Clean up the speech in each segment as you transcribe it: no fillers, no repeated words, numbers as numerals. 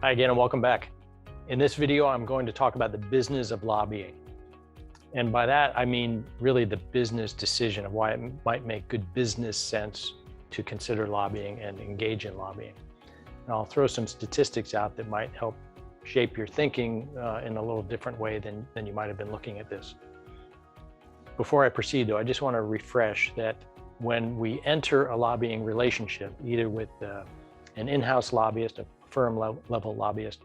Hi again and welcome back. In this video, I'm going to talk about the business of lobbying. And by that, I mean really the business decision of why it might make good business sense to consider lobbying and engage in lobbying. And I'll throw some statistics out that might help shape your thinking in a little different way than you might have been looking at this. Before I proceed though, I just want to refresh that when we enter a lobbying relationship, either with an in-house lobbyist, a firm level lobbyist,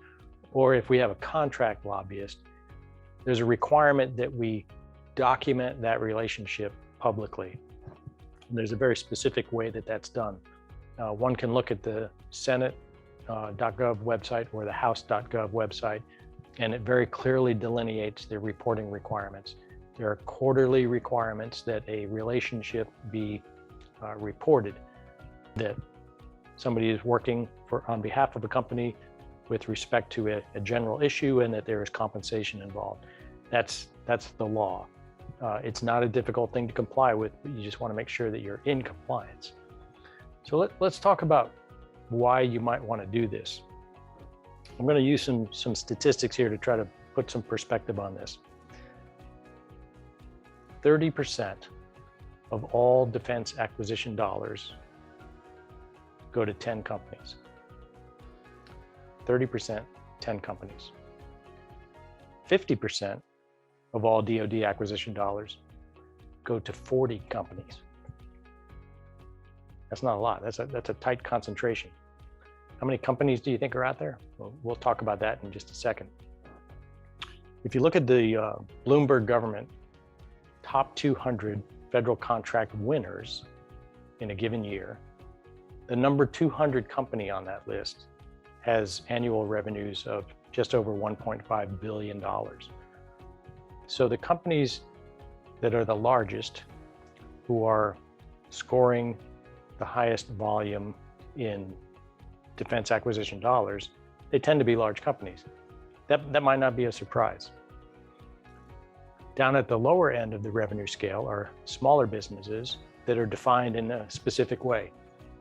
or if we have a contract lobbyist, there's a requirement that we document that relationship publicly. And there's a very specific way that that's done. One can look at the Senate.gov website or the House.gov website, and it very clearly delineates the reporting requirements. There are quarterly requirements that a relationship be reported, that somebody is working on behalf of a company with respect to a general issue, and that there is compensation involved. That's the law. It's not a difficult thing to comply with, but you just want to make sure that you're in compliance. So let's talk about why you might want to do this. I'm going to use some statistics here to try to put some perspective on this. 30% of all defense acquisition dollars go to 10 companies. 30%, 10 companies. 50% of all DoD acquisition dollars go to 40 companies. That's not a lot. That's a tight concentration. How many companies do you think are out there? Well, we'll talk about that in just a second. If you look at the Bloomberg government top 200 federal contract winners in a given year, the number 200 company on that list has annual revenues of just over $1.5 billion. So the companies that are the largest, who are scoring the highest volume in defense acquisition dollars, they tend to be large companies. That might not be a surprise. Down at the lower end of the revenue scale are smaller businesses that are defined in a specific way.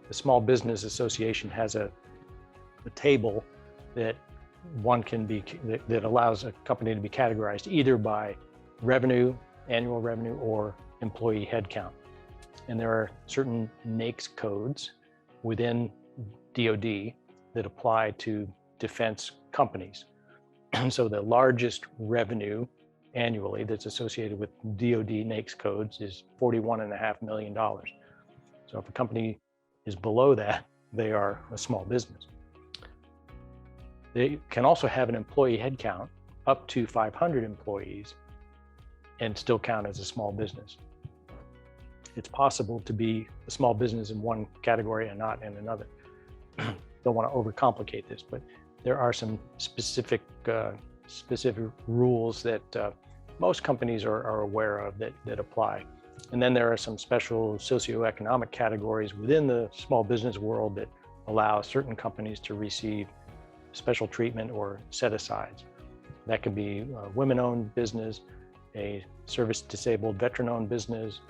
The Small Business Association has a table that that allows a company to be categorized either by revenue, annual revenue, or employee headcount. And there are certain NAICS codes within DoD that apply to defense companies. So the largest revenue annually that's associated with DoD NAICS codes is $41.5 million. So if a company is below that, they are a small business. They can also have an employee headcount up to 500 employees and still count as a small business. It's possible to be a small business in one category and not in another. Don't want to overcomplicate this, but there are some specific rules that most companies are aware of that apply. And then there are some special socioeconomic categories within the small business world that allow certain companies to receive special treatment or set-asides. That could be a women-owned business, a service-disabled veteran-owned business,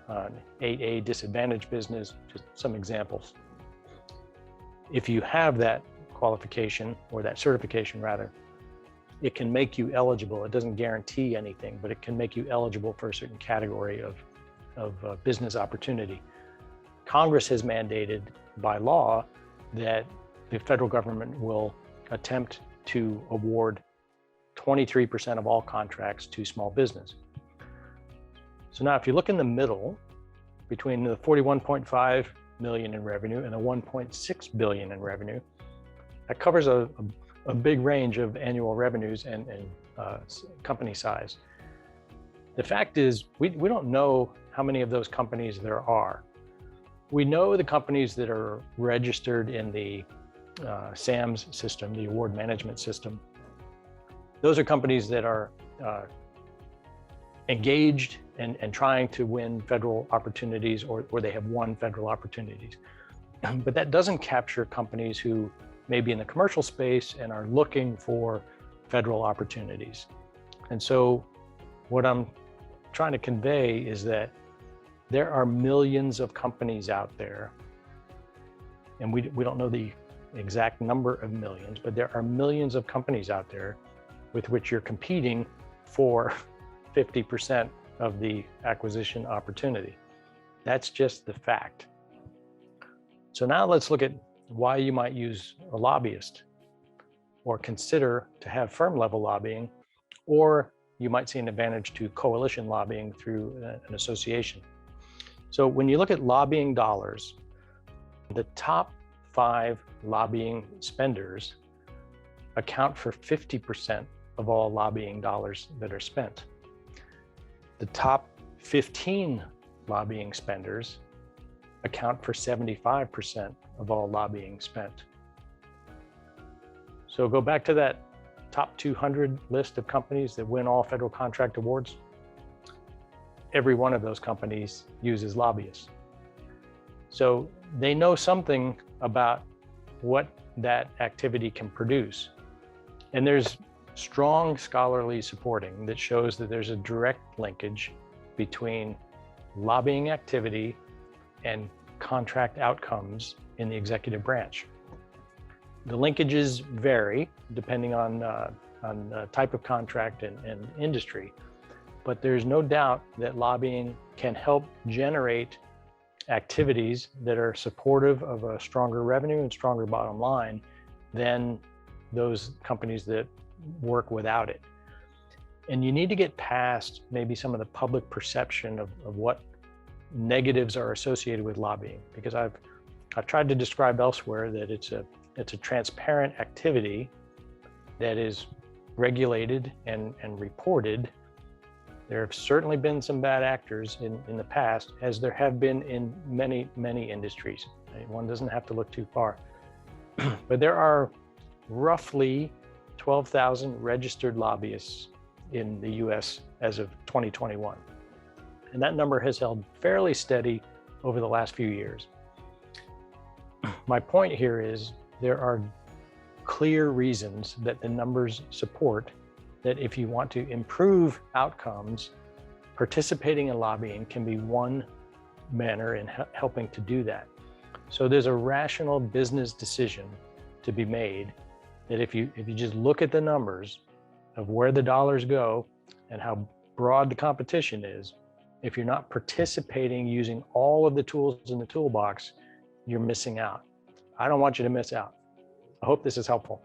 an 8A disadvantaged business, just some examples. If you have that qualification, or that certification rather, it can make you eligible. It doesn't guarantee anything, but it can make you eligible for a certain category of business opportunity. Congress has mandated by law that the federal government will attempt to award 23% of all contracts to small business. So now if you look in the middle, between the 41.5 million in revenue and the 1.6 billion in revenue, that covers a big range of annual revenues and company size. The fact is, we don't know how many of those companies there are. We know the companies that are registered in the SAMS system, the award management system. Those are companies that are engaged and trying to win federal opportunities, or they have won federal opportunities. But that doesn't capture companies who may be in the commercial space and are looking for federal opportunities. And so what I'm trying to convey is that there are millions of companies out there, and we don't know the exact number of millions, but there are millions of companies out there with which you're competing for 50% of the acquisition opportunity. That's just the fact. So now let's look at why you might use a lobbyist or consider to have firm level lobbying, or you might see an advantage to coalition lobbying through an association. So when you look at lobbying dollars, the top 5 lobbying spenders account for 50% of all lobbying dollars that are spent. The top 15 lobbying spenders account for 75% of all lobbying spent. So go back to that top 200 list of companies that win all federal contract awards. Every one of those companies uses lobbyists. So they know something about what that activity can produce. And there's strong scholarly supporting that shows that there's a direct linkage between lobbying activity and contract outcomes in the executive branch. The linkages vary depending on type of contract and industry, but there's no doubt that lobbying can help generate activities that are supportive of a stronger revenue and stronger bottom line than those companies that work without it. And you need to get past maybe some of the public perception of what negatives are associated with lobbying, because I've tried to describe elsewhere that it's a transparent activity that is regulated and reported. There have certainly been some bad actors in the past, as there have been in many, many industries. One doesn't have to look too far. But there are roughly 12,000 registered lobbyists in the US as of 2021. And that number has held fairly steady over the last few years. My point here is there are clear reasons that the numbers support that if you want to improve outcomes, participating in lobbying can be one manner in helping to do that. So there's a rational business decision to be made that if you just look at the numbers of where the dollars go and how broad the competition is, if you're not participating using all of the tools in the toolbox, you're missing out. I don't want you to miss out. I hope this is helpful.